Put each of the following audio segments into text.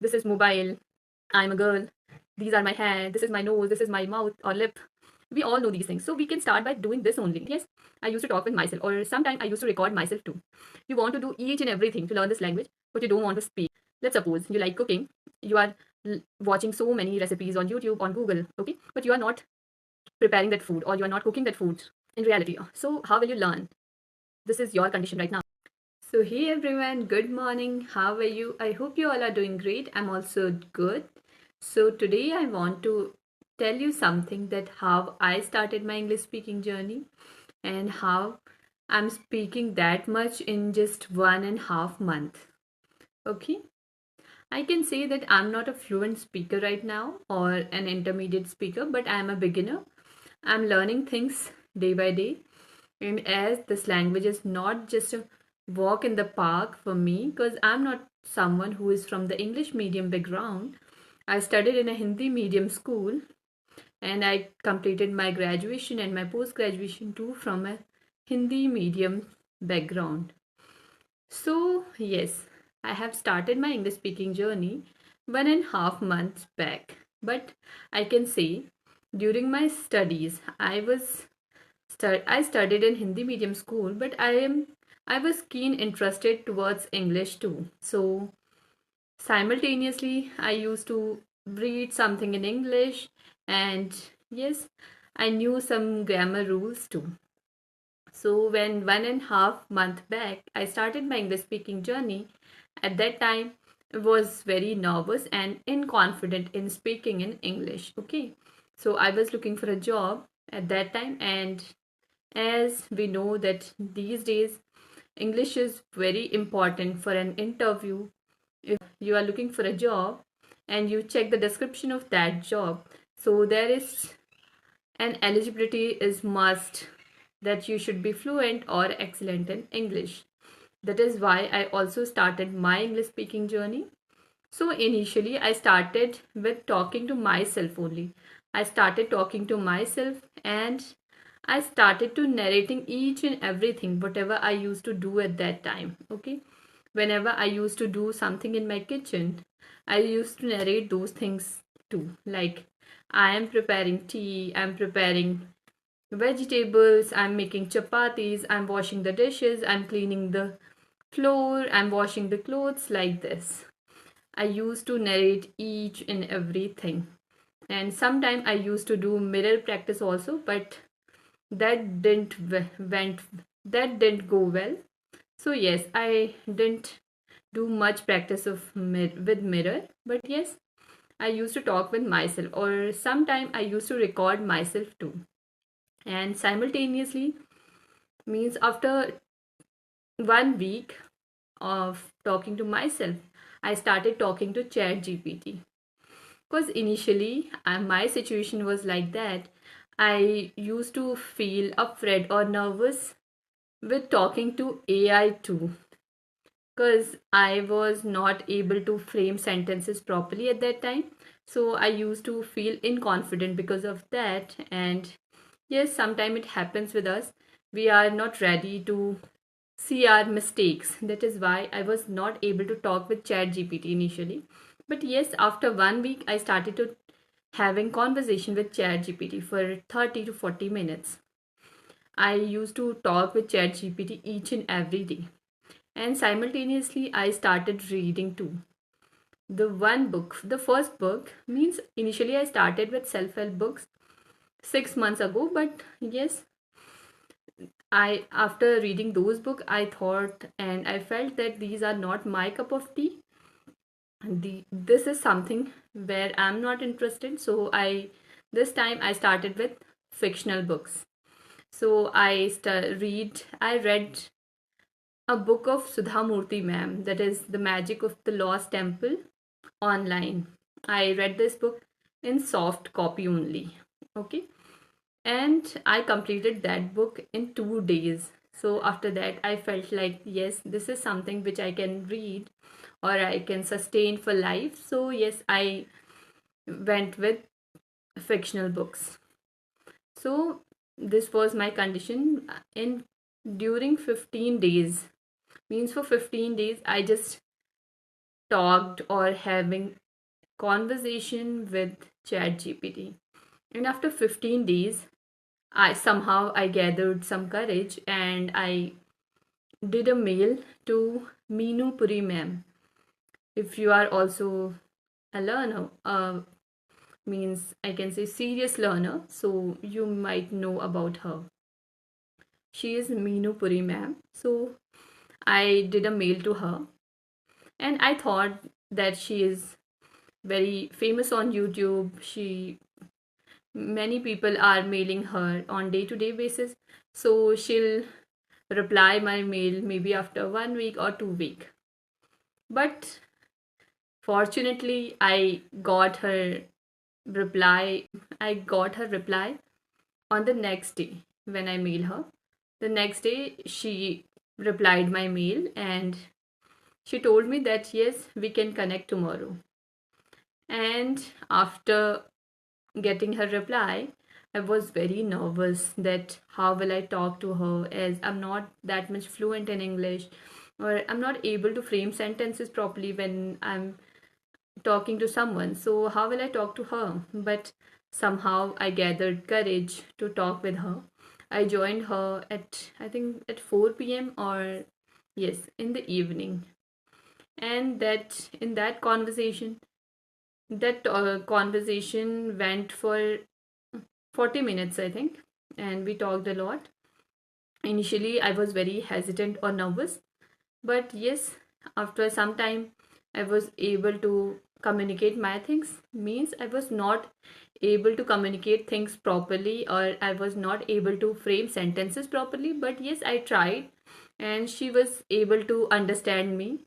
this is mobile, I'm a girl, these are my hair, this is my nose, this is my mouth or lip. We all know these things. So we can start by doing this only. Yes, I used to talk with myself, or sometimes I used to record myself too. You want to do each and everything to learn this language, but you don't want to speak. Let's suppose you like cooking, you are watching so many recipes on YouTube, on Google, okay, but you are not preparing that food or you are not cooking that food in reality. So how will you learn? This is your condition right now. So hey everyone, good morning. How are you? I hope you all are doing great. I'm also good. So today I want to tell you something, that how I started my English speaking journey and how I'm speaking that much in just 1.5 months. Okay? I can say that I'm not a fluent speaker right now or an intermediate speaker, but I'm a beginner. I'm learning things day by day. And as this language is not just a walk in the park for me, because I'm not someone who is from the English medium background. I studied in a Hindi medium school and I completed my graduation and my post graduation too from a Hindi medium background. So, yes, I have started my English speaking journey 1.5 months back. But I can say during my studies, I studied in Hindi medium school, but I was keen interested towards English too. So simultaneously, I used to read something in English, and yes, I knew some grammar rules too. So when 1.5 month back, I started my English speaking journey. At that time, I was very nervous and inconfident in speaking in English. Okay, so I was looking for a job at that time, and as we know that these days English is very important for an interview. If you are looking for a job and you check the description of that job, so there is an eligibility is must, that you should be fluent or excellent in English. That is why I also started my English speaking journey. So initially, I started with talking to myself only. I started talking to myself and I started to narrating each and everything, whatever I used to do at that time. Okay. Whenever I used to do something in my kitchen, I used to narrate those things too. Like, I am preparing tea, I'm preparing vegetables, I'm making chapatis, I'm washing the dishes, I'm cleaning the floor, I'm washing the clothes, like this. I used to narrate each and everything. And sometimes I used to do mirror practice also, but that didn't went that didn't go well. So yes, I didn't do much practice of with mirror, but yes, I used to talk with myself, or sometimes I used to record myself too. And simultaneously, means after 1 week of talking to myself, I started talking to Chat GPT. Because initially, my situation was like that. I used to feel afraid or nervous with talking to AI too, because I was not able to frame sentences properly at that time. So I used to feel inconfident because of that. And yes, sometimes it happens with us. We are not ready to see our mistakes. That is why I was not able to talk with ChatGPT initially. But yes, after 1 week, I started to having conversation with ChatGPT for 30 to 40 minutes. I used to talk with ChatGPT each and every day. And simultaneously, I started reading too. The first book, means initially I started with self-help books 6 months ago, but yes, I after reading those books, I thought and I felt that these are not my cup of tea. This is something where I'm not interested. So I this time I started with fictional books. So I read a book of Sudha Murthy ma'am, that is The Magic of the Lost Temple, online. I read this book in soft copy only. Okay. And I completed that book in 2 days. So after that, I felt like, yes, this is something which I can read or I can sustain for life. So, yes, I went with fictional books. So, this was my condition in during 15 days. Means for 15 days, I just talked or having conversation with ChatGPT. And after 15 days, I gathered some courage and I did a mail to Meenu Puri ma'am. If you are also a learner, means I can say serious learner, so you might know about her. She is Meenu Puri ma'am. So I did a mail to her, and I thought that she is very famous on YouTube. She Many people are mailing her on day-to-day basis, so she'll reply my mail maybe after 1 week or 2 week. But fortunately, reply. I got her reply on the next day when I mail her. The next day, she replied my mail and she told me that yes, we can connect tomorrow. And after getting her reply, I was very nervous that how will I talk to her as I'm not that much fluent in English, or I'm not able to frame sentences properly when I'm talking to someone. So, how will I talk to her? But somehow I gathered courage to talk with her. I joined her at, I think, at 4 p.m. or yes, in the evening. And that in that conversation went for 40 minutes, I think, and we talked a lot. Initially, I was very hesitant or nervous, but yes, after some time, I was able to communicate my things. Means I was not able to communicate things properly, or I was not able to frame sentences properly, but yes, I tried, and she was able to understand me.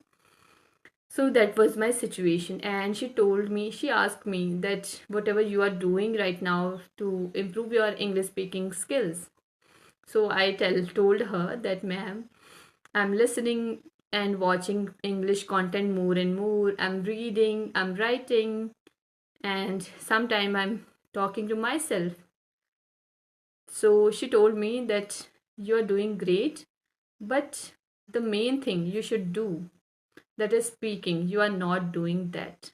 So that was my situation, and she asked me that whatever you are doing right now to improve your English speaking skills. So told her that, ma'am, I'm listening and watching English content more and more. I'm reading, I'm writing, and sometimes I'm talking to myself. So she told me that you're doing great, but the main thing you should do, that is speaking, you are not doing that.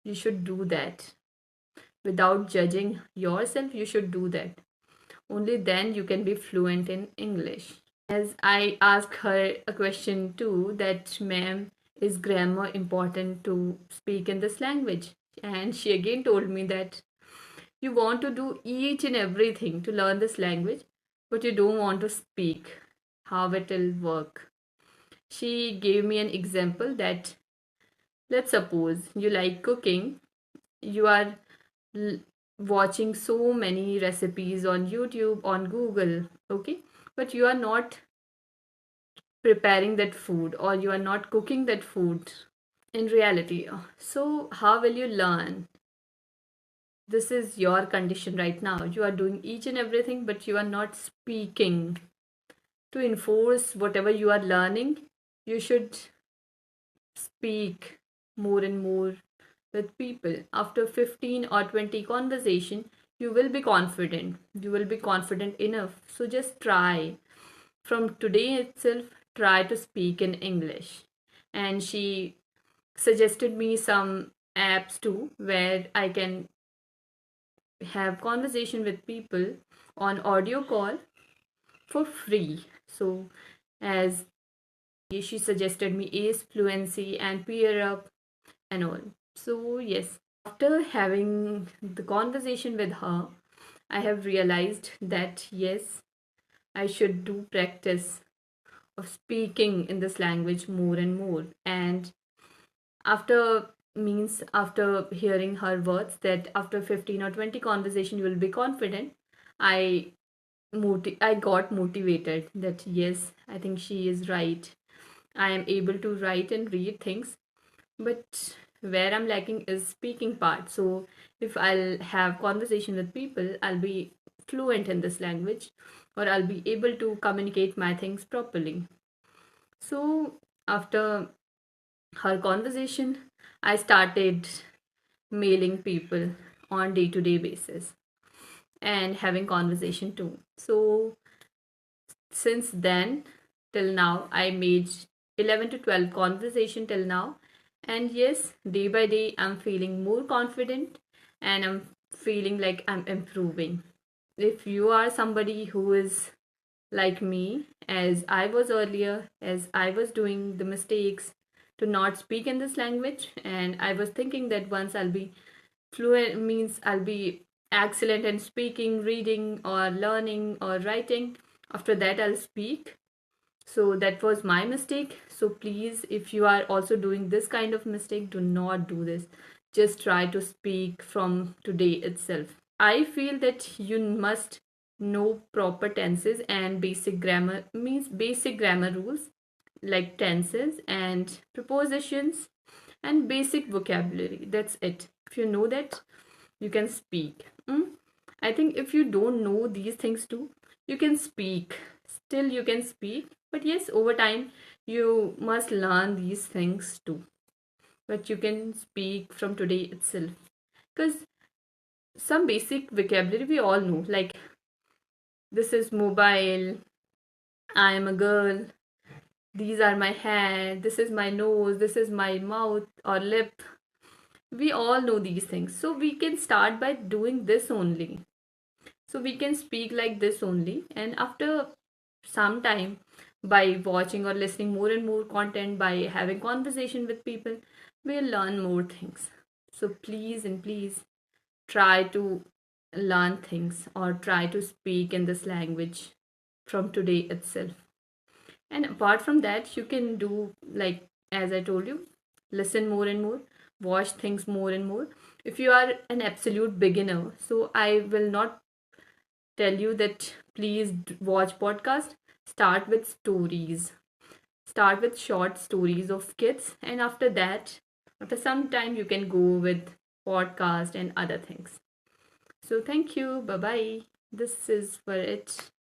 You should do that. Without judging yourself, you should do that. Only then you can be fluent in English. As I asked her a question too, that ma'am, is grammar important to speak in this language? And she again told me that you want to do each and everything to learn this language, but you don't want to speak. How it will work? She gave me an example that, let's suppose you like cooking, you are l- watching so many recipes on YouTube, on Google, okay? But you are not preparing that food or you are not cooking that food in reality. So, how will you learn? This is your condition right now. You are doing each and everything, but you are not speaking. To enforce whatever you are learning, you should speak more and more with people. After 15 or 20 conversation, you will be confident. You will be confident enough. So just try. From today itself, try to speak in English. And she suggested me some apps too where I can have conversation with people on audio call for free. So as she suggested me Ace Fluency and Peer Up and all. So yes, after having the conversation with her, I have realized that yes, I should do practice of speaking in this language more and more. And after hearing her words that after 15 or 20 conversation you will be confident, I I got motivated that yes, I think she is right. I am able to write and read things, but where I'm lacking is speaking part. So if I'll have conversation with people, I'll be fluent in this language, or I'll be able to communicate my things properly. So after her conversation, I started mailing people on day-to-day basis and having conversation too. So since then till now, I made 11 to 12 conversation till now, And yes, day by day, I'm feeling more confident and I'm feeling like I'm improving. If you are somebody who is like me, as I was earlier, as I was doing the mistakes to not speak in this language, and I was thinking that once I'll be fluent, means I'll be excellent in speaking, reading, or learning, or writing. After that, I'll speak. So that was my mistake. So please, if you are also doing this kind of mistake, do not do this. Just try to speak from today itself. I feel that you must know proper tenses and basic grammar, means basic grammar rules like tenses and prepositions and basic vocabulary. That's it. If you know that, you can speak. I think if you don't know these things too, you can speak. Still, you can speak. But yes, over time, you must learn these things too. But you can speak from today itself. Because some basic vocabulary we all know, like this is mobile, I am a girl, these are my hair, this is my nose, this is my mouth or lip. We all know these things. So we can start by doing this only. So we can speak like this only. And after some time, by watching or listening more and more content, by having conversation with people, we'll learn more things. So please and please try to learn things or try to speak in this language from today itself. And apart from that, you can do, like as I told you, listen more and more, watch things more and more. If you are an absolute beginner, so I will not tell you that please watch podcast. Start with stories. Start with short stories of kids, and after that, after some time, you can go with podcast and other things. So thank you. Bye bye. This is for it.